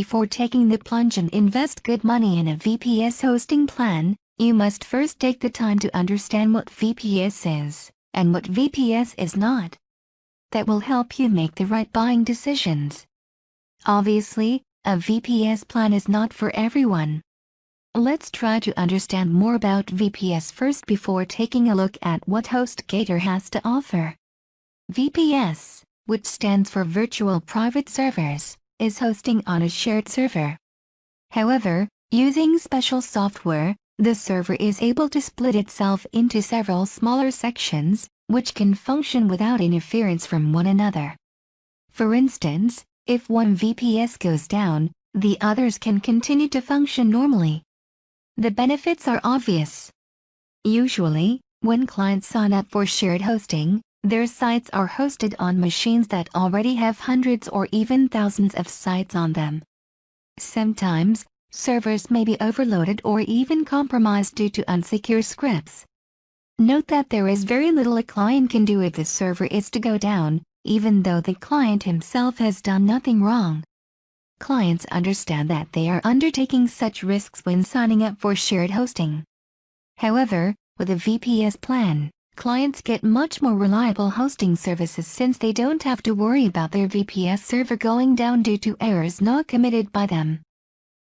Before taking the plunge and invest good money in a VPS hosting plan, you must first take the time to understand what VPS is, and what VPS is not. That will help you make the right buying decisions. Obviously, a VPS plan is not for everyone. Let's try to understand more about VPS first before taking a look at what HostGator has to offer. VPS, which stands for Virtual Private Servers, is hosting on a shared server. However, using special software, the server is able to split itself into several smaller sections, which can function without interference from one another. For instance, if one VPS goes down, the others can continue to function normally. The benefits are obvious. Usually, when clients sign up for shared hosting, their sites are hosted on machines that already have hundreds or even thousands of sites on them. Sometimes, servers may be overloaded or even compromised due to unsecure scripts. Note that there is very little a client can do if the server is to go down, even though the client himself has done nothing wrong. Clients understand that they are undertaking such risks when signing up for shared hosting. However, with a VPS plan, clients get much more reliable hosting services since they don't have to worry about their VPS server going down due to errors not committed by them.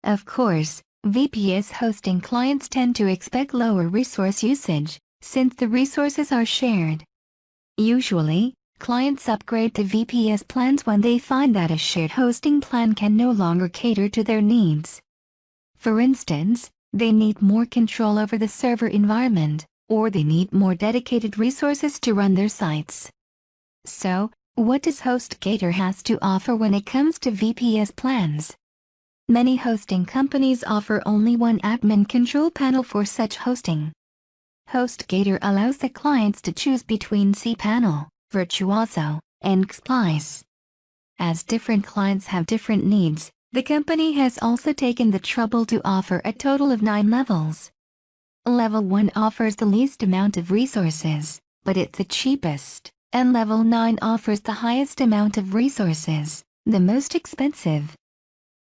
Of course, VPS hosting clients tend to expect lower resource usage, since the resources are shared. Usually, clients upgrade to VPS plans when they find that a shared hosting plan can no longer cater to their needs. For instance, they need more control over the server environment, or they need more dedicated resources to run their sites. So, what does HostGator has to offer when it comes to VPS plans? Many hosting companies offer only one admin control panel for such hosting. HostGator allows the clients to choose between cPanel, Virtuoso, and Xplice. As different clients have different needs, the company has also taken the trouble to offer a total of 9 levels. Level 1 offers the least amount of resources, but it's the cheapest, and Level 9 offers the highest amount of resources, the most expensive.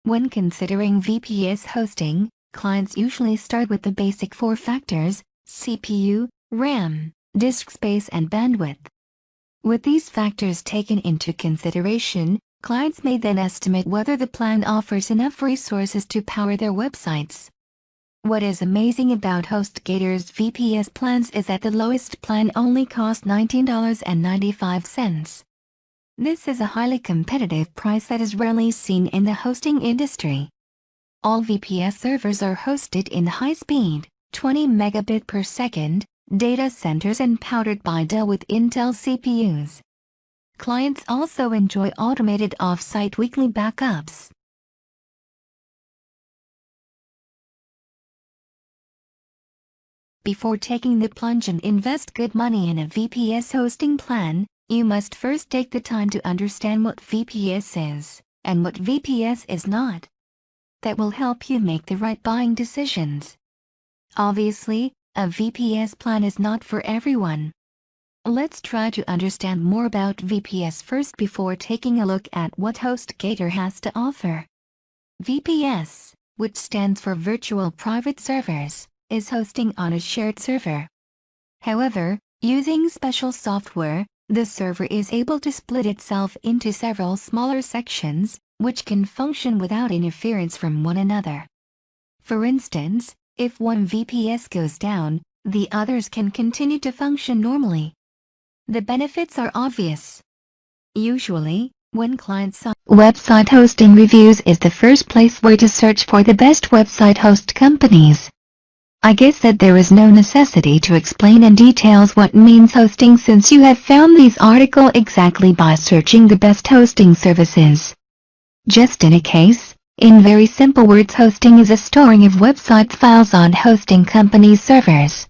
When considering VPS hosting, clients usually start with the basic 4 factors: CPU, RAM, disk space and bandwidth. With these factors taken into consideration, clients may then estimate whether the plan offers enough resources to power their websites. What is amazing about HostGator's VPS plans is that the lowest plan only costs $19.95. This is a highly competitive price that is rarely seen in the hosting industry. All VPS servers are hosted in high-speed, 20 megabit per second, data centers and powered by Dell with Intel CPUs. Clients also enjoy automated off-site weekly backups. Before taking the plunge and invest good money in a VPS hosting plan, you must first take the time to understand what VPS is, and what VPS is not. That will help you make the right buying decisions. Obviously, a VPS plan is not for everyone. Let's try to understand more about VPS first before taking a look at what HostGator has to offer. VPS, which stands for Virtual Private Servers, is hosting on a shared server. However, using special software, the server is able to split itself into several smaller sections, which can function without interference from one another. For instance, if one VPS goes down, the others can continue to function normally. The benefits are obvious. Usually, when clients sign website hosting reviews is the first place where to search for the best website host companies. I guess that there is no necessity to explain in details what means hosting since you have found these articles exactly by searching the best hosting services. Just in a case, in very simple words, hosting is a storing of website files on hosting companies' servers.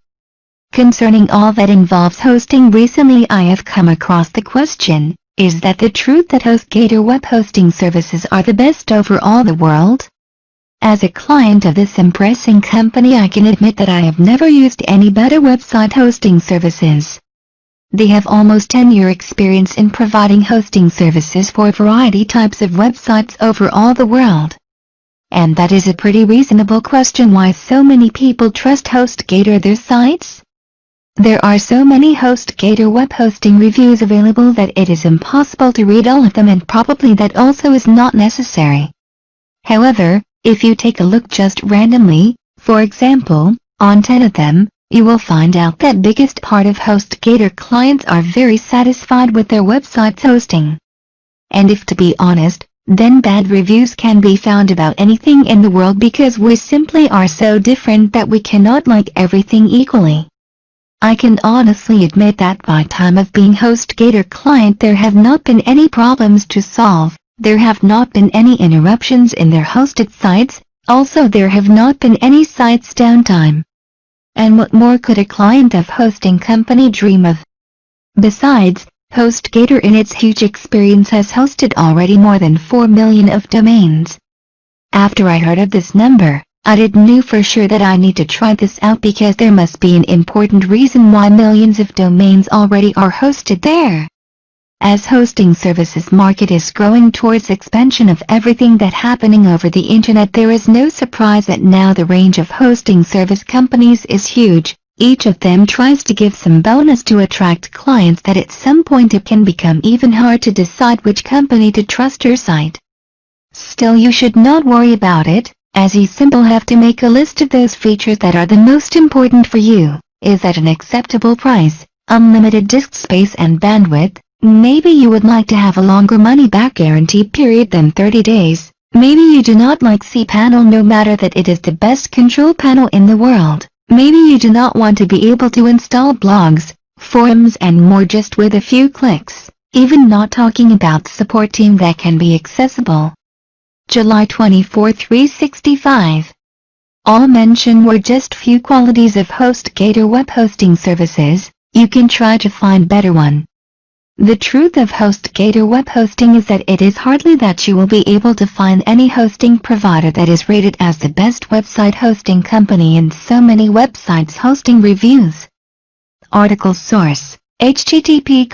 Concerning all that involves hosting, recently I have come across the question, is that the truth that HostGator web hosting services are the best over all the world? As a client of this impressive company, I can admit that I have never used any better website hosting services. They have almost 10-year experience in providing hosting services for a variety types of websites over all the world. And that is a pretty reasonable question why so many people trust HostGator their sites. There are so many HostGator web hosting reviews available that it is impossible to read all of them, and probably that also is not necessary. However, if you take a look just randomly, for example, on 10 of them, you will find out that biggest part of HostGator clients are very satisfied with their website's hosting. And if to be honest, then bad reviews can be found about anything in the world, because we simply are so different that we cannot like everything equally. I can honestly admit that by time of being HostGator client there have not been any problems to solve, there have not been any interruptions in their hosted sites, also there have not been any sites downtime. And what more could a client of hosting company dream of? Besides, HostGator in its huge experience has hosted already more than 4 million of domains. After I heard of this number, I didn't know for sure that I need to try this out, because there must be an important reason why millions of domains already are hosted there. As hosting services market is growing towards expansion of everything that happening over the internet, there is no surprise that now the range of hosting service companies is huge. Each of them tries to give some bonus to attract clients that at some point it can become even hard to decide which company to trust your site. Still, you should not worry about it, as you simply have to make a list of those features that are the most important for you. Is at an acceptable price, unlimited disk space and bandwidth. Maybe you would like to have a longer money-back guarantee period than 30 days. Maybe you do not like cPanel no matter that it is the best control panel in the world. Maybe you do not want to be able to install blogs, forums and more just with a few clicks, even not talking about the support team that can be accessible. July 24, 365. All mentioned were just few qualities of HostGator web hosting services. You can try to find better one. The truth of HostGator web hosting is that it is hardly that you will be able to find any hosting provider that is rated as the best website hosting company in so many websites hosting reviews. Article source: http://ee